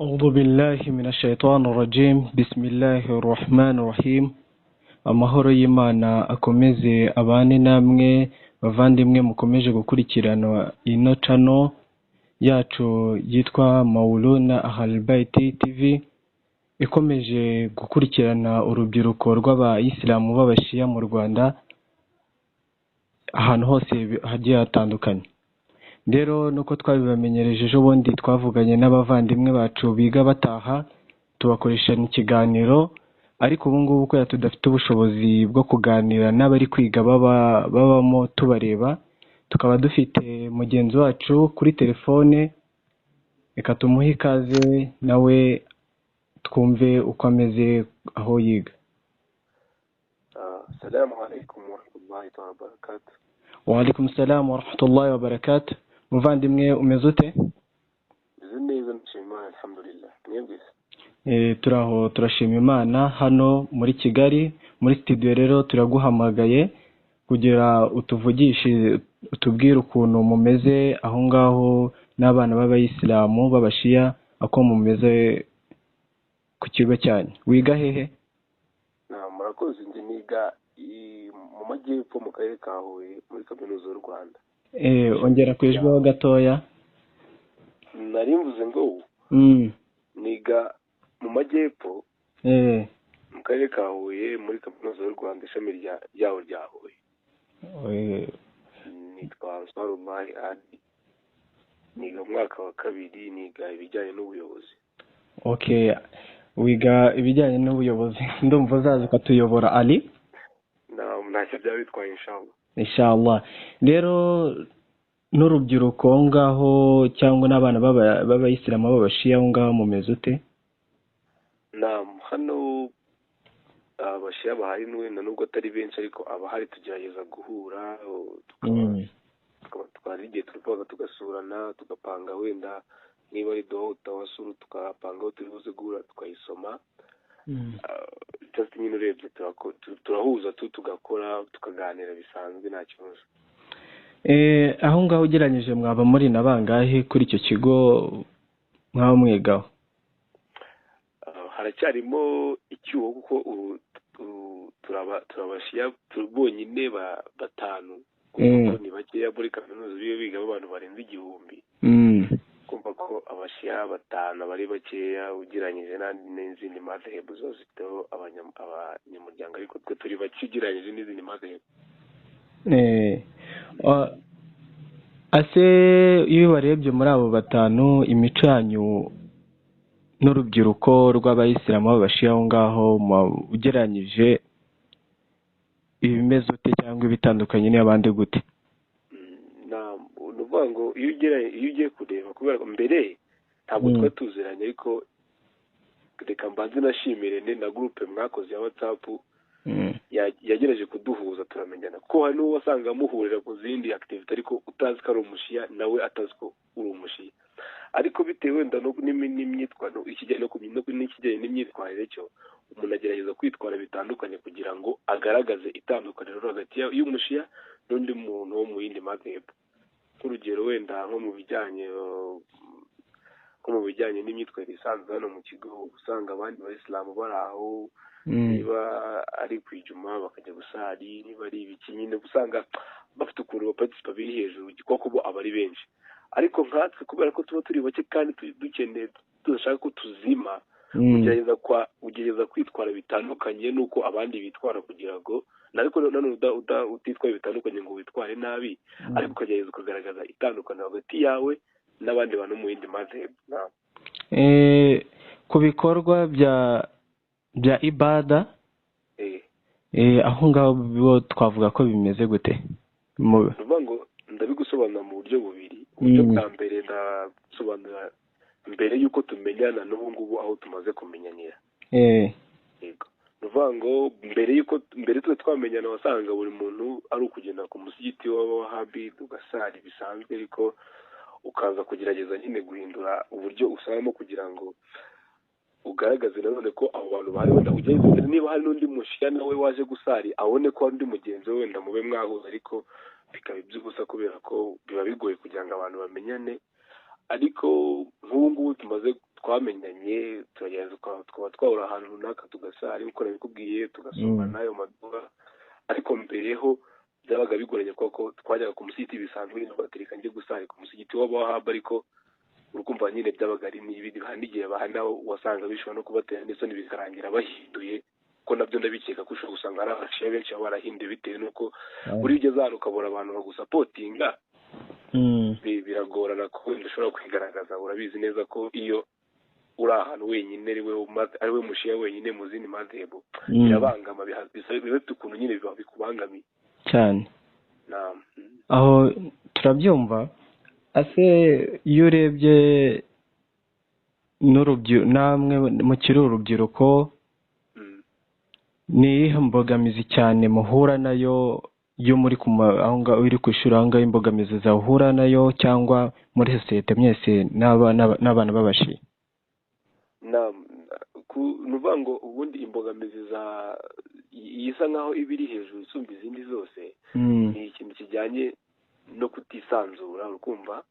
أعوذ بالله من الشيطان الرجيم بسم الله الرحمن الرحيم amahoro y'Imana akomeze abane namwe bavandimwe mukomeje gukurikirana ino channel yacu yitwa Mauluna Ahlulbayt TV ikomeje gukurikirana urubyiruko rw'abayisilamu b'abashiya mu Rwanda ahantu hose hagiye hatandukanye. Rero nuko twabibamenyereje ejo bundi twavuganye n'abavandimwe bacu biga bataha tubakoresha ikiganiro, ariko ubu ngubu ko tudafite ubushobozi bwo kuganira n'abari kwiga babamo tubareba, tukaba dufite mugenzi wacu kuri telefone, reka tumuhe ikaze nawe twumve uko ameze aho yiga. Assalamu alaikum wa rahmatullahi wa barakatuh. Wa alaikum salam wa rahmatullahi wa barakatuh. Muvandimwe umeze ute? Neza nshimira alhamdulillah. Mwebwe? Turaho turashima Imana hano muri Kigali muri studio. Rero turaguhamagaye kugira utuvugishe utubwire ukuntu mumeze aho ngaho n'abana b'abayisilamu b'abashiya, ako mumeze ku kigo cyanyu. Wiga hehe? Murakoze, ndi niga mu majyepfo mu karere ka Huye muri kaminuza y'u Rwanda. Ongera kwijweho gatoya. Nari mvuze ngo niga mu majyepfo mu karere ka Huye muri kaminuza y'u Rwanda ishami ryaho rya Huye. Nitwa Ansarullah Ali, niga mu mwaka wa kabiri, niga ibijyanye n'ubuyobozi. Okay, wiga ibijyanye n'ubuyobozi. Ndumva uzaza ukatuyobora Ali. Ntacyo byaba bitwaye inshallah. Rero n'urubyiruko ngaho cyangwa n'abana b'abayisilamu b'abashiya aho ngaho mumeze ute? Hano abashiya bahari wenda nubwo atari benshi, ariko abahari tugerageza guhura tukaba igihe turuvaga tugasurana, tugapanga wenda niba ari doha utawasura tukapanga aho turi buze guhura tukayisoma. Just nyine urebye turahuza tugakora tukaganira bisanzwe nta kibazo. Aho ngaho ugeranyije mwaba muri na bangahe kuri icyo kigo mwaba mwigaho? Haracyarimo icyuho kuko turabashiya bonyine batanu, kuko ni bakeya muri kaminuza bigamo abantu barenze 1000. Kumva ko abashiya batanu bari bakeya ugeranyije n'izindi madhehebu zose zifiteho abanyamuryango, ariko twe turi bake ugeranyije n'izindi madhehebu. Ase iyo barebye muri abo batanu, imico yanyu n'urubyiruko rw'abayisilamu b'abashiya aho ngaho ugeranyije ibimeze ute cyangwa ibitandukanye n'abandi gute? Nuvuga ngo iyo ugiye kureba, kubera ko mbere ntabwo twari tuziranye, ariko reka mbanze nashimire na groupe mwakoze ya WhatsApp yagerageje kuduhuza turamenyana, ko hari n'uwo wasanga muhurira ku zindi activity ariko utazi ko ari umushiya nawe atazi ko uri umushiya. Ariko bitewe wenda n'imyitwarire n'ikijyanye n'imyitwarire cyo umuntu agerageza kwitwara bitandukanye kugira ngo agaragaze itandukaniro hagati y'umushiya n'undi muntu wo mu yindi madhehebu. Nk'urugero wenda nko mu bijyanye n'imyitwarire isanzwe hano mu kigo, usanga abandi bayisilamu bari aho, niba ari kwijuma bakajya gusari, niba ari ibiki nyine usanga bafite ukuntu baparticipa biri hejuru kuko bo aba ari benshi. Ariko nkatwe kubera ko tuba turi bake kandi dukeneye tudashaka ko tuzima, ugerageza kwitwara bitandukanye n'uko abandi bitwara, kugira ngo ariko nanone utitwaye bitandukanye ngo witware nabi, ariko ukagerageza kugaragaza itandukaniro hagati yawe n'abandi bantu mu yindi madhehebu. Ku bikorwa bya ibada aho ngaho twavuga ko bimeze gute? Nuvuga ngo ndabigusobanura mu buryo bubiri. Uburyo bwa mbere ndasobanura mbere y'uko tumenyana n'ubu ngubu aho tumaze kumenyanira. Yego. Nuvuga ngo mbere twe twamenyana wasanga buri muntu ari ukugenda ku musigiti w'abawahabi tugasari bisanzwe, ariko ukaza kugerageza nyine guhindura uburyo usangamo kugira ngo ugaragaze nanone ko abo bantu bahari, wenda ugeze niba hari n'undi mushiya nawe waje gusari abone ko undi mugenzi we wenda mube mwahuza, ariko bikaba iby'ubusa kubera ko biba bigoye kugira ngo abantu bamenyane. Ariko nk'ubu ngubu twamenyanye turageza tukaba twahura ahantu runaka tugasara ariko nabikubwiye tugasomana ayo maduha ariko mbereho byabaga bigoranye kuko twajyaga ku musigiti bisanzwe n'abatereka njye gusara ku musigiti w'abahaba ariko urukumva nyine byabaga ari n'ibindi n'igihe bahana wasanga bishobora no kubatera n'isoni bikarangira bahinduye ko nabyo ndabikeka ko ushobora gusanga ari abashiya benshi baba barahinduye bitewe n'uko buri ugeze ahantu ukabona abantu bagusapotinga biragorana ko udashobora kwigaragaza urabizi neza ko iyo uri ahantu wenyine ari we mushiya wenyine mu zindi madhehebu birabangama bifite ukuntu nyine bikubangamiye cyane aho turabyumva ase iyo urebye namwe mukiri urubyiruko ni imbogamizi cyane muhura nayo iyo muri aho ngaho uri ku ishuri aho ngaho imbogamizi zahura nayo cyangwa muri sosiyete mwese n'abana b'abashi ni ukuvuga ngo ubundi imbogamizi isa nkaho iba iri hejuru isumba izindi zose ni ikintu kijyanye no kutisanzura urukumva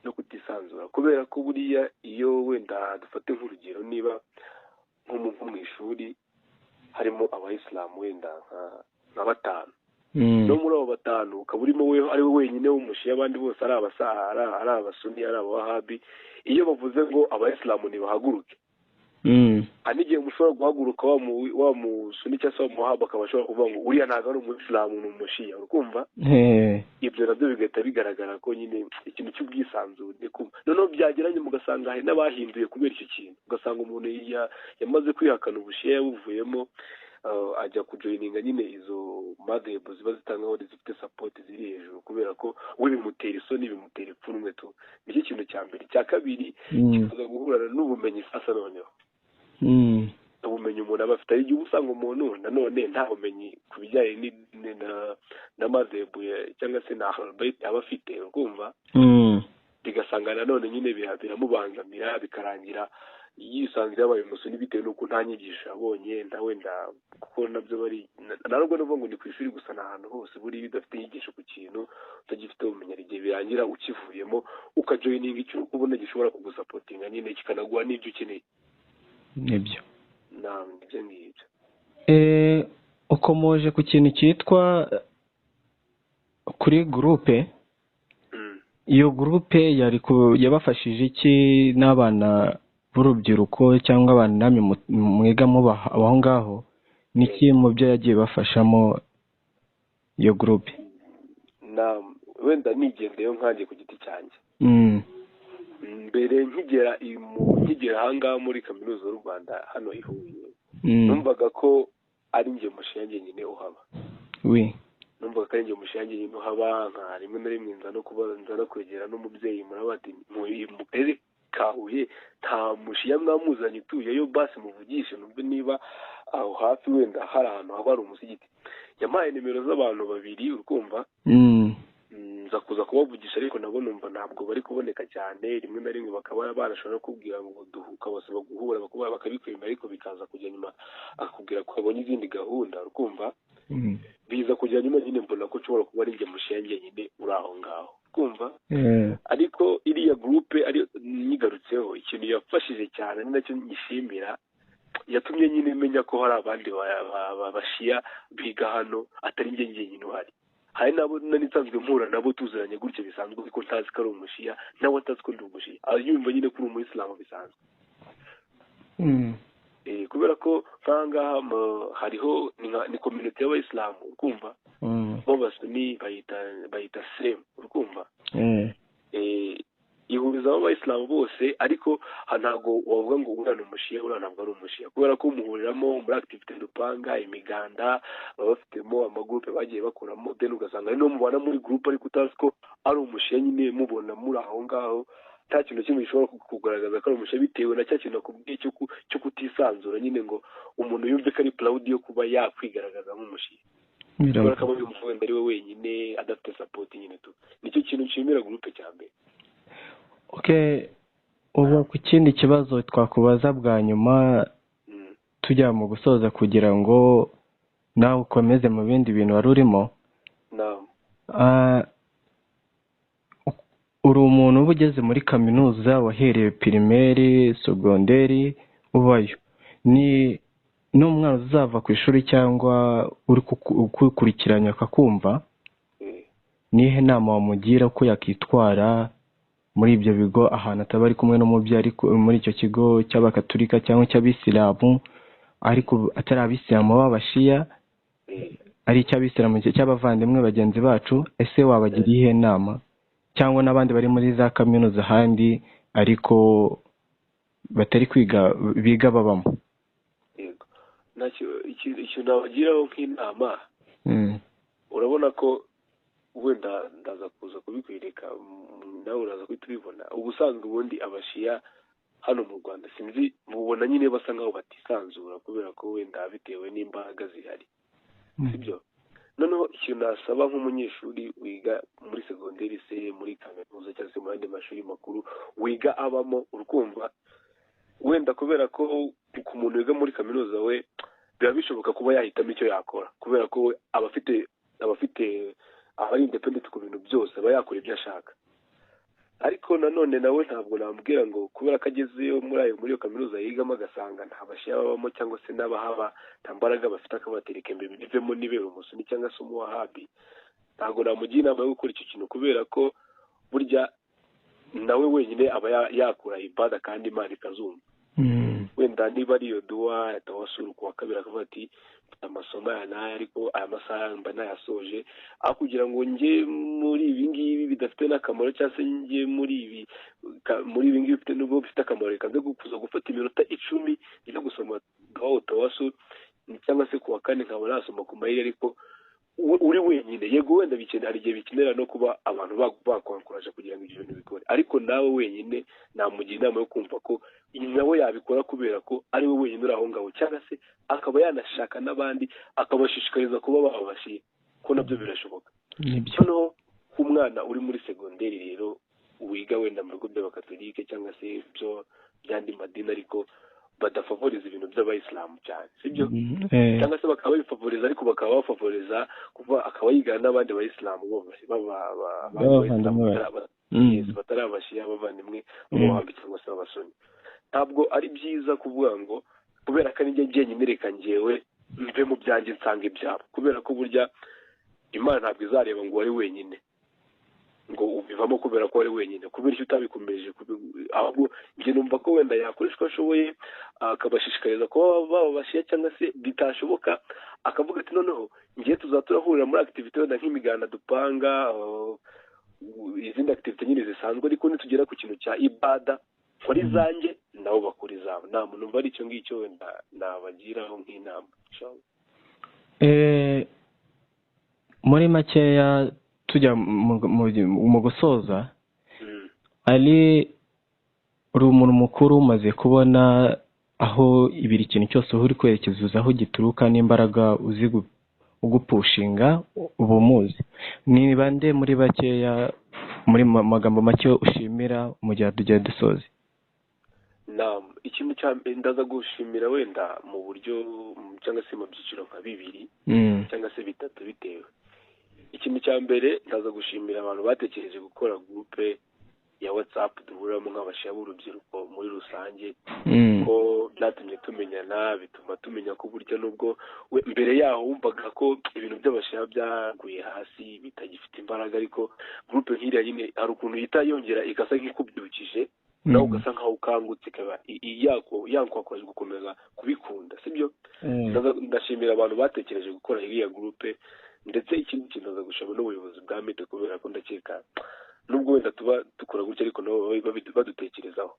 no kutisanzura kubera ko buriya iyo wenda dufate nk'urugero niba nko mu ishuri harimo abayisilamu wenda nka batanu no muri abo batanu ukaba urimo ari we wenyine w'umushiya abandi bose ari abasuni ari abawahabi iyo bavuze ngo abayisilamu ntibahaguruke hari n'igihe mushobora guhaguruka wa musuni cyangwa se wa muhaba akaba ashobora kuvuga ngo uriya ntabwo ari umuyisilamu ni umushiya urukumva ibyo nabyo bigahita bigaragara ko nyine ikintu cy'ubwisanzure noneho byageranye mugasanga hari n'abahinduye kubera icyo kintu ugasanga umuntu yamaze kwihakana ubushiya yabuvuyemo ajya kujoyininga nyine izo madhehebu ziba zitangaho zifite sapoti ziri hejuru kubera ko we bimutera isoni bimutera ipfunwe tu nicyo kintu cya mbere icya kabiri kiza guhurana n'ubumenyi sasa noneho ubumenyi umuntu aba afite ari igihe usanga umuntu nanone nta bumenyi ku bijyanye na madhehebu cyangwa se na ahalbayiti aba afite urumva bigasanga nanone nyine biramubangamira bikarangira yisanze yabaye umusuni bitewe n'uko nta nyigisho yabonye wenda kuko nabyo bari ntabwo nuvuga ngo ni ku ishuri gusa n'ahantu hose buriya bidafite inyigisho ku kintu utagifite ubumenyi igihe birangira ukivuyemo ukajoyininga icyo ubona gishobora kugusapotinga nyine kikanaguha n'ibyo ukeneye nibyo nibyo ngibyo ukomoje ku kintu cyitwa kuri gurupe iyo gurupe yabafashije iki n'abana b'urubyiruko cyangwa abana namwe mwiga mubaha aho ngaho niki mu byo yagiye bafashamo iyo gurupe wenda nigendeyo nkanjye ku giti cyanjye mbere nkigera aha ngaha muri kaminuza y'u Rwanda hano i Huye numvaga ko ari njye mushiya nyine uhaba numvaga ko ari njye mushiya nyine uhaba nka rimwe na rimwe nza no kwegera n'umubyeyi muraba ati mu karere ka Huye nta mushiya mwamuzanye utuyeyo basi muvugishe numve niba aho hafi wenda hari ahantu haba hari umusigiti yampaye nimero z'abantu babiri urukumva nza kuza kubavugisha ariko nabo numva ntabwo bari kuboneka cyane rimwe na rimwe bakaba barashobora no kubwira ngo duhuka basaba guhura bakabikwemera ariko bikaza kujya nyuma akakubwira ko babonye izindi gahunda urukumva biza kujya nyuma nyine mbona ko ushobora kuba ari njye mushiya nyine uri aho ngaho kumva ariko iriya gurupe ari nyigarutseho ikintu yafashije cyane ni nacyo nyishimira yatumye nyine menya ko hari abandi bashiya biga hano atari njye nyine uhari hari nabo nsanzwe mpura nabo tuziranye gutyo bisanzwe kuko ntazi ko ari umushiya nawe atazi ko ndi umushiya yumva nyine ko uri umuyisilamu bisanzwe kubera ko nk'ahangaha hariho ni kominote y'abayisilamu urukumva bo basuni bayita semu urukumva ihurizaho abayisilamu bose ariko ntabwo wavuga ngo uriya ni umushiya uriya ntabwo ari umushiya kubera ko muhuriramo muri akitivite dupanga imiganda baba bafitemo amagurupe bagiye bakoramo deni ugasanga ari no mubana muri gurupe ariko utazi ko ari umushiya nyine mubona muri aho ngaho nta kintu kimwe gishobora kugaragaza ko ari umushiya bitewe na cya kintu nakubwiye cyo kutisanzura nyine ngo umuntu yumve ko ari purawudi yo kuba yakwigaragaza nk'umushiya kubera ko aba yumva wenda ari we wenyine adafite sapoti nyine tu nicyo kintu nshimira gurupe cya mbere. ubu ku kindi kibazo twakubaza bwa nyuma tujya mu gusoza kugira ngo nawe ukomeze mu bindi bintu wari urimo uri umuntu uba ugeze muri kaminuza wahereye pirimeri segonderi ubayo, ni n'umwana uzava ku ishuri cyangwa uri kukurikiranya akakumva, nihe nama wamugira ko yakitwara muri ibyo bigo ahantu ataba ari kumwe n'umubyeyi muri icyo kigo cy'abakaturika cyangwa cy'abisilamu, ariko atari abisilamu b'abashiya, ari icy'abisilamu cy'abavandimwe bagenzi bacu? Ese wabagira iyihe nama? Cyangwa n'abandi bari muri za kaminuza ahandi ariko batari kwiga biga babamo? Yego, ikintu nabagiraho nk'inama, urabona ko wenda ndaza kuza kubikwereka nawe uraza guhita ubibona. Ubusanzwe ubundi abashiya hano mu Rwanda sinzi, mubona nyine basa nkaho batisanzura kubera ko wenda bitewe n'imbaraga zihari, sibyo? Noneho ikintu nasaba nk'umunyeshuri wiga muri segonderi se muri kaminuza cyangwa se mu yandi mashuri makuru wiga abamo, urukumva wenda kubera ko ku muntu wiga muri kaminuza we biba bishoboka kuba yahitamo icyo yakora, kubera ko we aba ari independent ku bintu byose, aba yakora ibyo ashaka. Ariko nanone nawe ntabwo namubwira ngo kubera ko agezeyo muri iyo kaminuza yigamo agasanga nta bashiya babamo cyangwa se n'abahaba nta mbaraga bafite akabatereka imbere bivemo nibera umusuni cyangwa se umuwahabi, ntabwo namugira inama yo gukora icyo kintu, kubera ko burya nawe wenyine aba yakura ibada kandi Imana ikazumva. Wenda niba ari iyo duwa ya tawasuru kuwa kabiri akavuga ati amasomo aya n'aya ariko aya masaha mba nayasoje, aho kugira ngo njye muri ibi ngibi bidafite n'akamaro cyangwa se njye muri ibi ngibi bifite n'ubwo bifite akamaro, reka nze kuza gufata iminota 10 njya gusoma duwa tawasuru cyangwa se kuwa kane nkaba nasoma ku mayeri, ariko uri wenyine. Yego wenda hari igihe bikenera no kuba abantu bakwankuraje kugira ngo ibyo bintu bikore, ariko nawe wenyine namugira inama yo kumva ko nawe yabikora kubera ko ari we wenyine uri aho ngaho, cyangwa se akaba yanashaka n'abandi akabashishikariza kuba babashiye, ko nabyo birashoboka. Noneho umwana uri muri segonderi rero wiga wenda mu bigo by'abakatolike cyangwa se byo byandi madini ariko badafavoriza ibintu by'abayisilamu cyane, sibyo? Cyangwa se bakaba babifavoriza ariko bakaba bafavoriza kuva akaba yigana n'abandi bayisilamu bose batari abashiya bavandimwe b'abahambi cyangwa se abasuni. Ntabwo ari byiza kuvuga ngo kubera ko nijye njyenyine reka njyewe mve mu byanjye nsanga ibyabo, kubera ko burya Imana ntabwo izareba ngo wari wenyine ngo ubivamo kubera ko wari wenyine, kubera icyo utabikomeje. Ahubwo njye numva ko wenda yakoresha uko ashoboye akabashishikariza kuba babashiya, cyangwa se bitashoboka akavuga ati noneho ngiye turahurira muri activity wenda nk'imiganda dupanga, izindi activity nyine zisanzwe, ariko nitugera ku kintu cya ibada kuri zanjye nabo bakora izabo. nta muntu numva ari icyo ngicyo wenda nabagiraho nk'inama. Muri makeya tujya mu gusoza, ari uri umuntu mukuru umaze kubona aho ibiri ikintu cyose uri kwerekeza aho gituruka n'imbaraga uzi ugupushinga uba umuzi, ni bande muri bakeya muri magambo make ushimira mu gihe tugiye dusoza? Ikintu cya mbere ndaza gushimira wenda mu buryo cyangwa se mu byiciro nka 2 cyangwa se 3 bitewe. Ikintu cya mbere ndaza gushimira abantu batekereje gukora groupe ya WhatsApp duhuriramo nk'abashiya b'urubyiruko muri rusange, ko byatumye tumenyana, bituma tumenya ko burya nubwo mbere yaho wumvaga ko ibintu by'abashiya byaguye hasi bitagifite imbaraga, ariko groupe nk'iriya nyine hari ukuntu yita yongera igasa nk'ikubyukije, nawe ugasa nkaho ukangutse, ikaba yakwakoje gukomeza kubikunda, sibyo? Ndashimira abantu batekereje gukora iriya groupe, ndetse ikindi kintu ndaza gushima n'ubuyobozi bwa MITE, kubera ko ndakeka nubwo wenda tuba dukora gutya ariko nabo badutekerezaho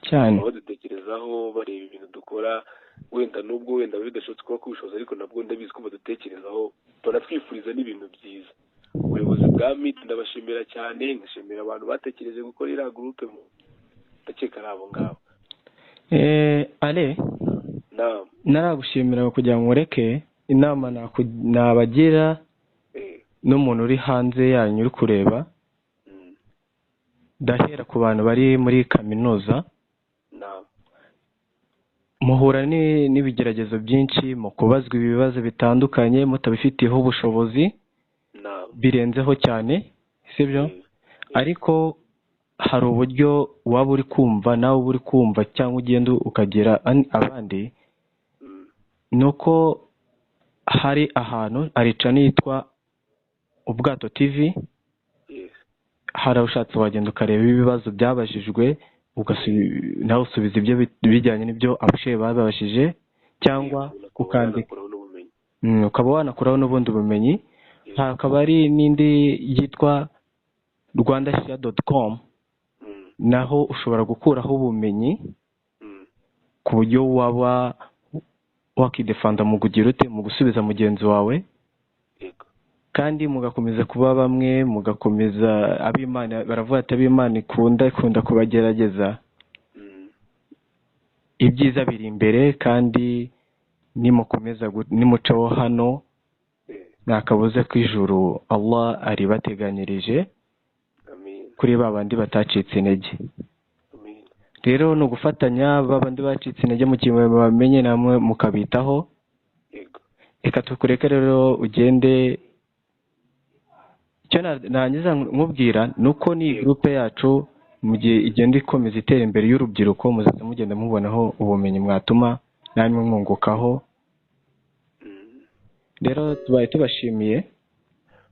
cyane, badutekerezaho bareba ibintu dukora, wenda nubwo wenda bidashobotse kuba kubishoboza, ariko nabwo ndabizi ko badutekerezaho, banatwifuriza n'ibintu byiza. Ubuyobozi bwa MITE ndabashimira cyane, ngashimira abantu batekereje gukora iriya groupe, ndakeka ari abo ngabo. Naragushimira kugira ngo ureke inama nabagira n'umuntu uri hanze yanyu uri kureba, ndahera ku bantu bari muri kaminuza. Muhura n'ibigeragezo byinshi mu kubazwa ibibazo bitandukanye mutabifitiyeho ubushobozi birenzeho cyane, sibyo? Ariko hari uburyo waba uri kumva nawe uri kumva cyangwa ugenda ukagira abandi, nuko hari ahantu aricana yitwa Ubwato TV. Hari ushatse wagenda ukareba ibibazo byabajijwe nawe usubiza ibyo bijyanye n'ibyo abashehe bababajije, cyangwa ukandika ukaba wanakuraho n'ubundi bumenyi. Hakaba ari n'indi yitwa rwandashare.com, naho ushobora gukuraho ubumenyi ku buryo waba wakidefanda mu kugira ute mu gusubiza mugenzi wawe, kandi mugakomeza kuba bamwe, mugakomeza ab'Imana. Baravuga ati ab'Imana ikunda kubagerageza. Ibyiza biri imbere, kandi nimucaho hano nta kabuza ko ijuru Allah aribateganyirije kuri ba bandi batacitse intege. Rero ni ugufatanya ba bandi bacitse intege mu kintu bamenye, namwe mukabitaho. Reka tukureke rero ugende. Icyo nangiza nkubwira ni uko ni groupe yacu mu gihe igenda ikomeza itera imbere y'urubyiruko, muzaza mugenda mubonaho ubumenyi mwatuma namwe mwungukaho. Rero tubaye tubashimiye.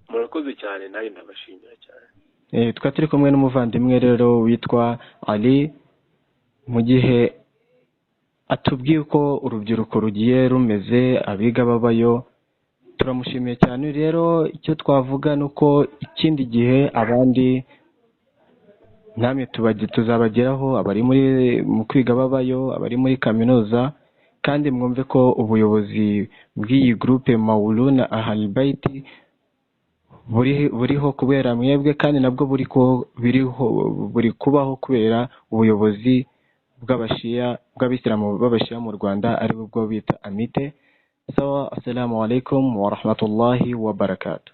Murakoze cyane, nawe ndabashimira cyane. Twari turi kumwe n'umuvandimwe rero witwa Ali, mu gihe atubwiye uko urubyiruko rugiye rumeze, abiga babayo. Turamushimiye cyane. Rero icyo twavuga ni uko ikindi gihe abandi namwe tuzabageraho, abari mu kwiga babayo, abari muri kaminuza, kandi mwumve ko ubuyobozi bw'iyi groupe Mauluna Ahl Bait buriho kubera mwebwe, kandi nabwo buri kubaho kubera ubuyobozi bw'abisilamu b'abashiya mu Rwanda, ari bwo bita Amite. Assalamu alaikum wa rahmatullahi wa barakatuh.